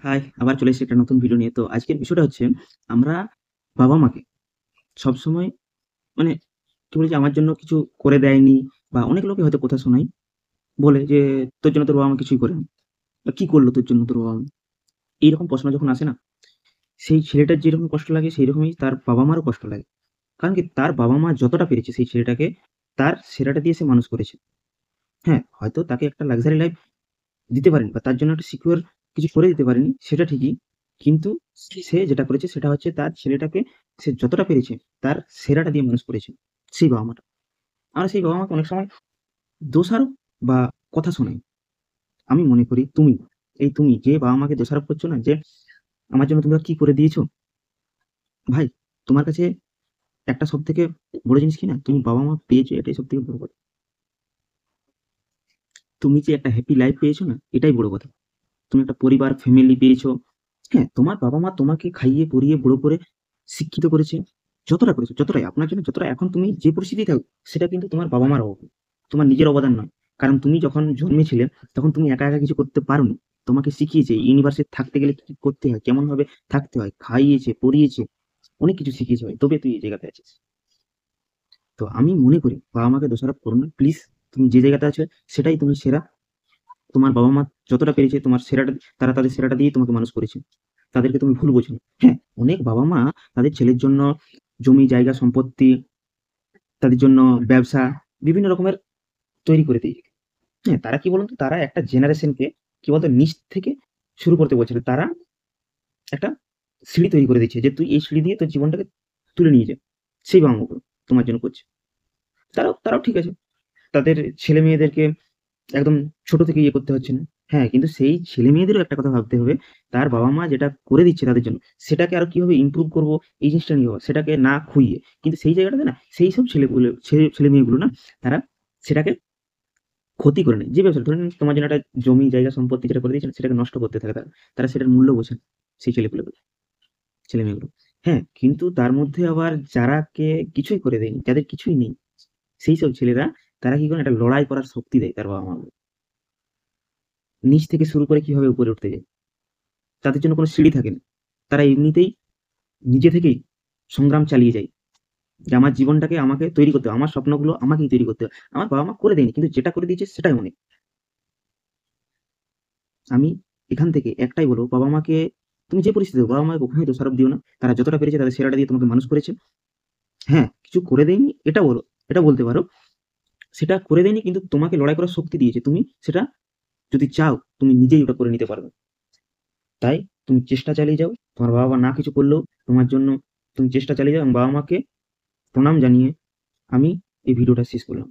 High! আবার চলে এসেছি একটা নতুন ভিডিও নিয়ে। তো আজকের বিষয়টা হচ্ছে আমরা বাবা-মাকে সবসময় মানে কি বলি যে আমার জন্য কিছু করে দেয়নি বা অনেক লোকে হয়তো কথা শোনায়। বলে যে, "তোর জন্য তোর বাবা-মা কিছুই করেনি।" বা "কি করলো তোর জন্য তোর বাবা-মা?" এইরকম প্রশ্ন যখন আসে না, সেই ছেলেটার যেরকম কষ্ট লাগে সেইরকমই তার বাবা-মারও কষ্ট লাগে। কারণ কি তার বাবা-মা যতটা পেরেছে সেই ছেলেটাকে তার সেরাটা দিয়ে সে মানুষ করেছে। হ্যাঁ, হয়তো তাকে একটা লাক্সারি লাইফ দিতে পারেনি বা তার জন্য একটা সিকিউর কিছু করে দিতে পারেনি, সেটা ঠিকই। কিন্তু সে যেটা করেছে সেটা হচ্ছে তার ছেলেটাকে সে যতটা পেরেছে তার সেরাটা দিয়ে মানুষ করেছে, সেই বাবা-মাটা। আমরা সেই বাবা-মাকে অনেক সময় দোষারোপ বা কথা শোনাই। আমি মনে করি তুমি যে বাবা-মাকে দোষারোপ করছো না যে, "আমার জন্য তোমরা কি করে দিয়েছো?" ভাই, তোমার কাছে একটা সবথেকে বড় জিনিস কি না? তুমি বাবা-মা পেয়েছো এটাই সবথেকে বড় কথা। তুমি যে একটা হ্যাপি লাইফ পেয়েছো না? এটাই বড় কথা। তুমি একটা পরিবার, ফ্যামিলি পেয়েছো। হ্যাঁ, তোমার বাবা-মা তোমাকে খাইয়ে, পরিয়ে, বড় করে শিক্ষিত করেছে। যতটা করেছে, যতটাই আপনার জন্য যতটা এখন তুমি যে পরিস্থিতিতে থাকো, সেটা কিন্তু তোমার বাবা-মার তোমার নিজের অবদান নয়। কারণ তুমি যখন জন্মেছিলে, তখন তুমি একা, একা কিছু করতে পারোনি। তোমাকে শিখিয়েছে ইউনিভার্সে থাকতে গেলে কি করতে হয়, কেমনভাবে থাকতে হয়, খাইয়েছে, পরিয়েছে, অনেক কিছু শিখিয়েছে ভাই। তবে তুই এই জায়গাতে আছিস। তো আমি মনে করি বাবা-মাকে দোষারোপ করো না। প্লিজ তুমি যে জায়গাতে আছো সেটাই তুমি সেরা। তোমার বাবা-মা যতটা পেরেছে তোমার সেরাটা তারা তাদের সেরাটা দিয়েই তোমাকে মানুষ করেছে। তাদেরকে তুমি ভুল বোঝো না। হ্যাঁ, অনেক বাবা-মা তাদের ছেলের জন্য জমি, জায়গা, সম্পত্তি, তাদের জন্য ব্যবসা বিভিন্ন রকমের তৈরি করে দিয়ে হ্যাঁ, তারা কি বলুন তো? তারা একটা জেনারেশনকে কি বলতো নিচ থেকে শুরু করতে বলছিল। তারা একটা সিঁড়ি তৈরি করে দিচ্ছে যে, "তুই এই সিঁড়ি দিয়ে তোর জীবনটাকে তুলে নিয়ে যা।" সেই বাবা-মাগুলো তোমার জন্য করছে। তারাও ঠিক আছে। তাদের ছেলে-মেয়েদেরকে একদম ছোট থেকে ইয়ে করতে হচ্ছে না। হ্যাঁ, কিন্তু সেই ছেলে-মেয়েদেরও একটা কথা ভাবতে হবে, তার বাবা-মা যেটা করে দিচ্ছে তাদের জন্য, সেটাকে আরো কিভাবে ইমপ্রুভ করব, এই জিনিসটা নিয়ে ভাবা। সেটাকে না খুইয়ে। কিন্তু সেই জায়গাটাতে না, সেইসব ছেলে-মেয়েগুলো না, তারা সেটাকে ক্ষতি করে নেয়। যে ব্যবসা ধরে নিন তোমার জন্য একটা জমি, জায়গা, সম্পত্তি যেটা করে দিয়েছে না, সেটাকে নষ্ট করতে থাকে তারা। তারা সেটার মূল্য বোঝে না, সেই ছেলে-মেয়েগুলো। হ্যাঁ, কিন্তু তার মধ্যে আবার যারাকে কিছুই করে দেয়নি, যাদের কিছুই নেই, সেইসব ছেলেরা তারা কি করে একটা লড়াই করার শক্তি দেয় তার বাবা-মাকে। নিচ থেকে শুরু করে কিভাবে উপরে উঠতে যায়। তাদের জন্য কোনো সিঁড়ি থাকে না। তারা এমনিতেই নিজে থেকেই সংগ্রাম চালিয়ে যায়। যে আমার জীবনটাকে আমাকে তৈরি করতে হবে। আমার স্বপ্নগুলো আমাকেই তৈরি করতে হবে। আমার বাবা-মা করে দেয়নি। কিন্তু যেটা করে দিয়েছে সেটাই অনেক। আমি এখান থেকে একটাই বলব, বাবা-মাকে তুমি যে পরিস্থিতি হোক, বাবা-মাকে কখনোই দোষারোপ দিও না। তারা যতটা পেরেছে তাদের সেরাটা দিয়ে তোমাকে মানুষ করেছে। হ্যাঁ, কিছু করে দেয়নি এটা বলতে পারো। সেটা করে দেয়নি কিন্তু তোমাকে লড়াই করার শক্তি দিয়েছে। তুমি সেটা যদি চাও তুমি নিজেই ওটা করে নিতে পারবে। তাই তুমি চেষ্টা চালিয়ে যাও। তোমার বাবা-মা না কিছু করলেও তোমার জন্য তুমি চেষ্টা চালিয়ে যাও এবং বাবা-মাকে প্রণাম জানিয়ে আমি এই ভিডিওটা শেষ করলাম।